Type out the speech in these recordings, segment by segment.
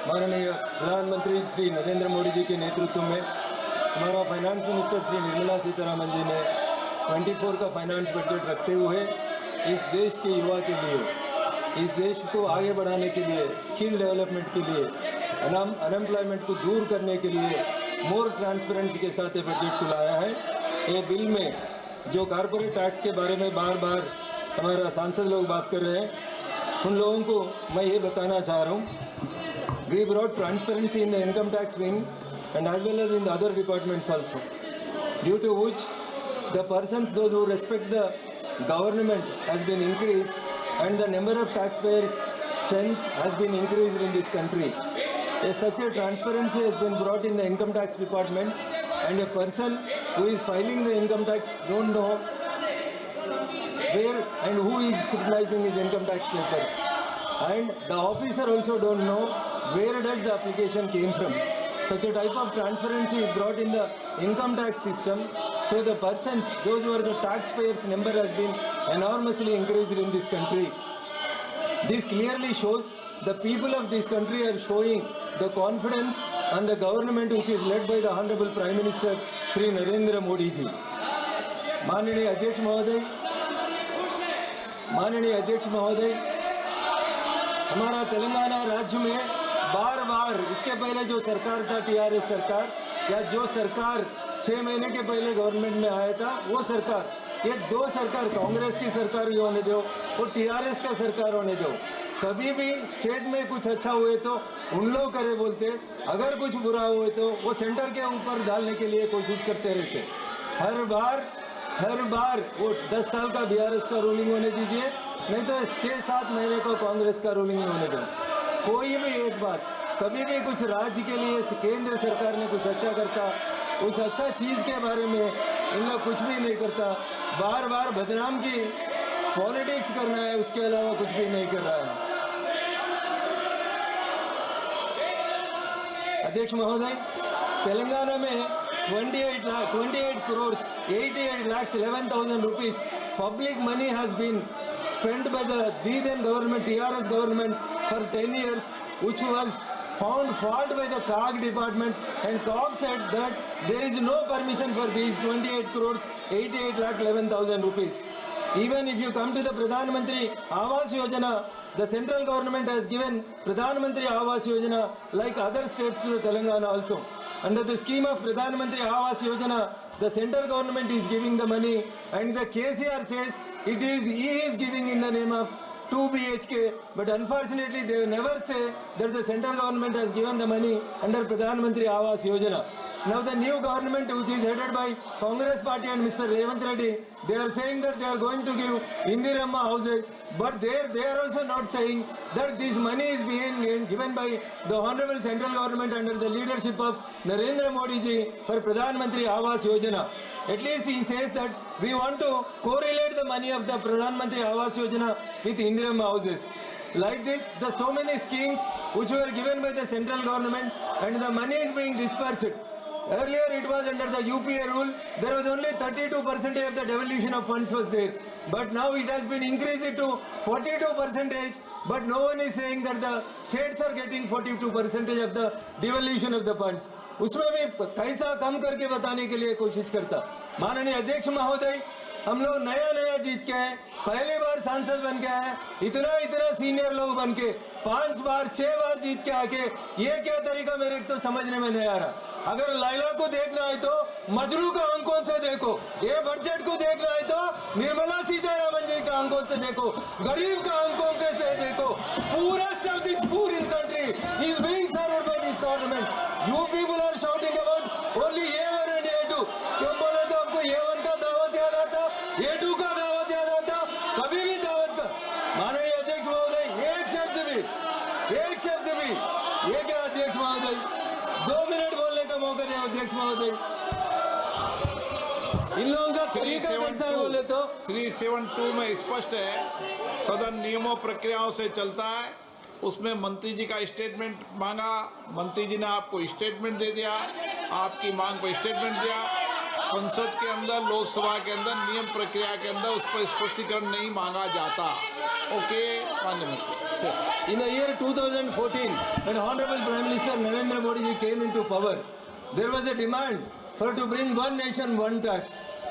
माननीय प्रधानमंत्री श्री नरेंद्र मोदी जी के नेतृत्व में हमारा फाइनेंस मिनिस्टर श्री निर्मला सीतारमण जी ने 24 का फाइनेंस बजट रखते हुए इस देश के युवा के लिए, इस देश को आगे बढ़ाने के लिए, स्किल डेवलपमेंट के लिए, अनएम्प्लॉयमेंट को दूर करने के लिए मोर ट्रांसपेरेंसी के साथ ये बजट को लाया है। ये बिल में जो कॉर्पोरेट टैक्स के बारे में बार बार हमारा सांसद लोग बात कर रहे हैं, उन लोगों को मैं ये बताना चाह रहा हूँ, we brought transparency in the income tax wing and as well as in the other departments also, due to which the persons, those who respect the government has been increased and the number of taxpayers strength has been increased in this country. Such a transparency has been brought in the income tax department, and a person who is filing the income tax don't know where and who is scrutinizing his income tax papers, and the officer also don't know where does the application came from. Such a type of transparency is brought in the income tax system, so the persons, those who are the taxpayers number has been enormously increased in this country. This clearly shows the people of this country are showing the confidence on the government which is led by the Honorable Prime Minister Shri Narendra Modi ji. माननीय अध्यक्ष महोदय, हमारा तेलंगाना राज्य में बार बार इसके पहले जो सरकार था, टीआरएस सरकार, या जो सरकार 6 महीने के पहले गवर्नमेंट में आया था, वो सरकार, ये दो सरकार, कांग्रेस की सरकार भी होने दो और टीआरएस का सरकार होने दो, कभी भी स्टेट में कुछ अच्छा हुए तो उन लोग करे बोलते, अगर कुछ बुरा हुए तो वो सेंटर के ऊपर डालने के लिए कोशिश करते रहते। हर बार वो 10 साल का बीआरएस का रूलिंग होने दीजिए, नहीं तो 6-7 महीने को कांग्रेस का रूलिंग होने दो। कोई भी एक बात, कभी भी कुछ राज्य के लिए केंद्र सरकार ने कुछ अच्छा करता, उस अच्छा चीज़ के बारे में इन लोग कुछ भी नहीं करता, बार बार बदनाम की पॉलिटिक्स करना है, उसके अलावा कुछ भी नहीं कर रहा है। अध्यक्ष महोदय, तेलंगाना में 28 crores 88 lakhs 11,000 rupees public money has been spent by the then government, TRS government, for 10 years, which was found fault by the CAG department, and CAG said that there is no permission for these 28 crores 88 lakh 11,000 rupees. Even if you come to the Pradhan Mantri Awas Yojana, the central government has given Pradhan Mantri Awas Yojana like other states to the Telangana also. Under the scheme of Pradhan Mantri Awas Yojana, the central government is giving the money, and the KCR says he is giving in the name of 2 BHK, but unfortunately they never say that the central government has given the money under Pradhan Mantri Awas Yojana. Now the new government, which is headed by Congress party and Mr. Revanth Reddy, they are saying that they are going to give Indiramma houses, but they are also not saying that this money is being given by the honorable central government under the leadership of Narendra Modi ji for Pradhan Mantri Awas Yojana. At least he says that we want to correlate the money of the Pradhan Mantri Awas Yojana with Indiramma houses. Like this, the so many schemes which were given by the central government and the money is being dispersed. Earlier it was under the UPA rule, there was only 32% of the devolution of funds was there. But now it has been increased to 42%, but no one is saying that the states are getting 42% of the devolution of the funds. उसमें भी कैसा कम करके बताने के लिए कोशिश करता। माननीय अध्यक्ष महोदय, हम लोग नया जीत के आए, पहली बार सांसद बन के आए, इतना सीनियर लोग बन के 5 बार 6 बार जीत के आके ये क्या तरीका मेरे तो समझने में नहीं आ रहा। अगर लैला को देखना है तो मजनू का आंखों से देखो, ये बजट को देखना है तो निर्मला सीतारमण जी का आंखों से देखो, गरीब का आंखों से देखो। पूरा stuff this poor in country is being served by this government. You people are shouting about only A1 and A2। क्यों बोले तो आपको A1 का दावत याद आता, A2 का दावत याद आता, कभी भी दावत का। माननीय अध्यक्ष महोदय, एक शब्द भी, ये क्या अध्यक्ष महोदय, 2 मिनट बोलने का मौका दिया अध्यक्ष महोदय। इन लोगों का तरीका कैसा है बोले तो 372 में स्पष्ट है, सदन नियमों प्रक्रियाओं से चलता है। उसमें मंत्री जी का स्टेटमेंट मांगा, मंत्री जी ने आपको स्टेटमेंट दे दिया, आपकी मांग पर स्टेटमेंट दिया, संसद के अंदर, लोकसभा के अंदर, नियम प्रक्रिया के अंदर उस पर स्पष्टीकरण नहीं मांगा जाता। Okay, In the year 2014, when Honorable Prime Minister Narendra Modi ji came into power, there was a demand for to bring one nation, one tax.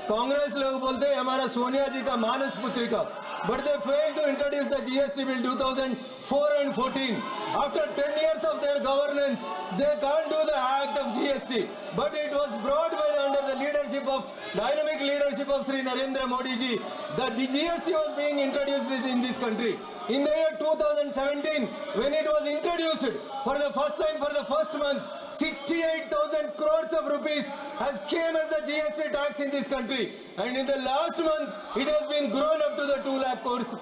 Congress लोग बोलते हैं हमारा सोनिया जी का मानस पुत्रिका, but they failed to introduce the GST bill 2004 and 14. After 10 years of their governance, they can't do the act of GST, but it was brought by under the leadership of dynamic leadership of Sri Narendra Modi ji. The GST was being introduced in this country. In the year 2017, when it was introduced for the first time, for the first month, 68,000 crores of rupees has came as the GST tax in this country, and in the last month it has been grown up to the 2 lakh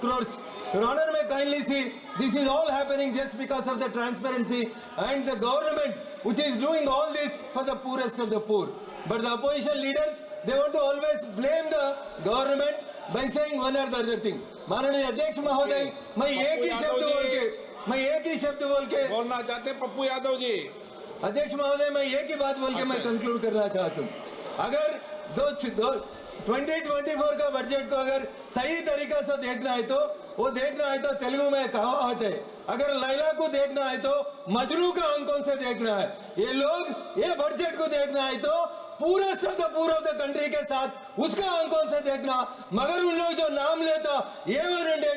crores. Your Honor, may kindly see, this is all happening just because of the transparency and the government which is doing all this for the poorest of the poor. But the opposition leaders, they want to always blame the government by saying one or the other thing. माननीय अध्यक्ष महोदय, मैं एक ही शब्द बोल के बोलना चाहते हैं पप्पू यादव जी। अध्यक्ष महोदय, मैं एक ही बात बोल के मैं कंक्लूड करना चाहता हूँ। अगर 2024 का बजट को अगर सही तरीका से देखना है तो वो देखना है तो तेलुगु में कहावत है, अगर लैला को देखना है तो मजनू का आंखों से देखना है। ये लोग ये बजट को देखना है तो पूरे पूर ऑफ द कंट्री के साथ उसका आंखों से देखना, मगर उन लोग जो नाम लेता ये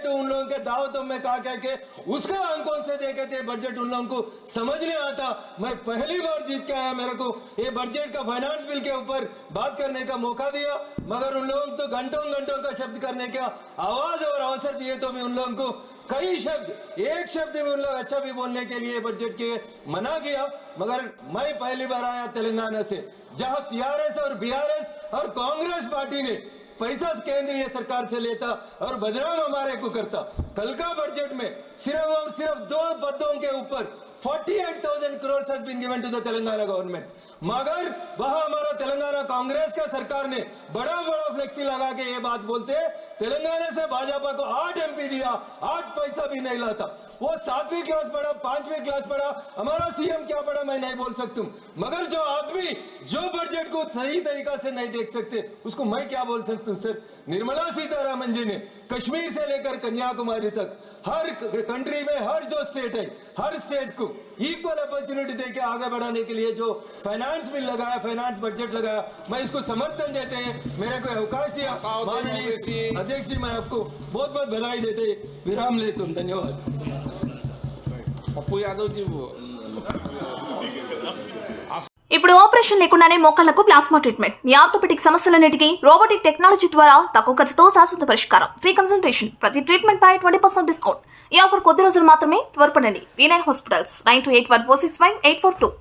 उन लोगों के दावतों में कहा के उसका आंखों से देखे थे बजट उन लोगों को समझ नहीं आता। मैं पहली बार जीत के आया, मेरे को ये बजट का फाइनेंस बिल के ऊपर बात करने का मौका दिया, मगर उन लोगों को घंटों का शब्द करने का आवाज और अवसर दिए तो मैं उन लोगों को कई शब्द, एक शब्द में उन लोग अच्छा भी बोलने के लिए बजट के मना किया। मगर मैं पहली बार आया तेलंगाना से, जहां टीआरएस और बीआरएस और कांग्रेस पार्टी ने पैसा केंद्रीय सरकार से लेता और बदनाम हमारे को करता। कल का बजट में सिर्फ और सिर्फ 2 पदों के ऊपर 48,000 crores has been given to the Telangana government, मगर वहां हमारा तेलंगाना कांग्रेस का सरकार ने बड़ा फ्लेक्सी लगा के ये बात बोलते तेलंगाना से भाजपा को 8 MP दिया, 8 पैसा भी नहीं लाता। वो 7वीं क्लास पढ़ा, 5वीं क्लास पढ़ा, हमारा सीएम क्या पढ़ा मैं नहीं बोल सकता, मगर जो आदमी जो बजट को सही तरीका से नहीं देख सकते उसको मैं क्या बोल सकता हूँ। सर, निर्मला सीतारामन जी ने कश्मीर से लेकर कन्याकुमारी तक हर कंट्री में हर जो स्टेट है, हर स्टेट को इक्वल अपॉर्चुनिटी देके आगे बढ़ाने के लिए जो फाइनेंस बिल लगाया, फाइनेंस बजट लगाया, मैं इसको समर्थन देते हैं। मेरे को अवकाश दिया माननीय अध्यक्ष जी, मैं आपको बहुत बहुत बधाई देते विराम लेता हूँ। धन्यवाद। पप्पू यादव जी ఇప్పుడు ఆపరేషన్ లేకుండానే మోకాళ్లకు ప్లాస్మా ట్రీట్మెంట్, మీ ఆర్థోపెడిక్ సమస్యలన్నిటికీ రోబోటిక్ టెక్నాలజీ ద్వారా తక్కువ ఖర్చుతో శాశ్వత పరిష్కారం, ఫ్రీ కన్సల్టేషన్, ప్రతి ట్రీట్మెంట్ పై 20% డిస్కౌంట్. ఈ ఆఫర్ కొద్ది రోజులు మాత్రమే, త్వరపడండి. V9 hospitals 9281465842.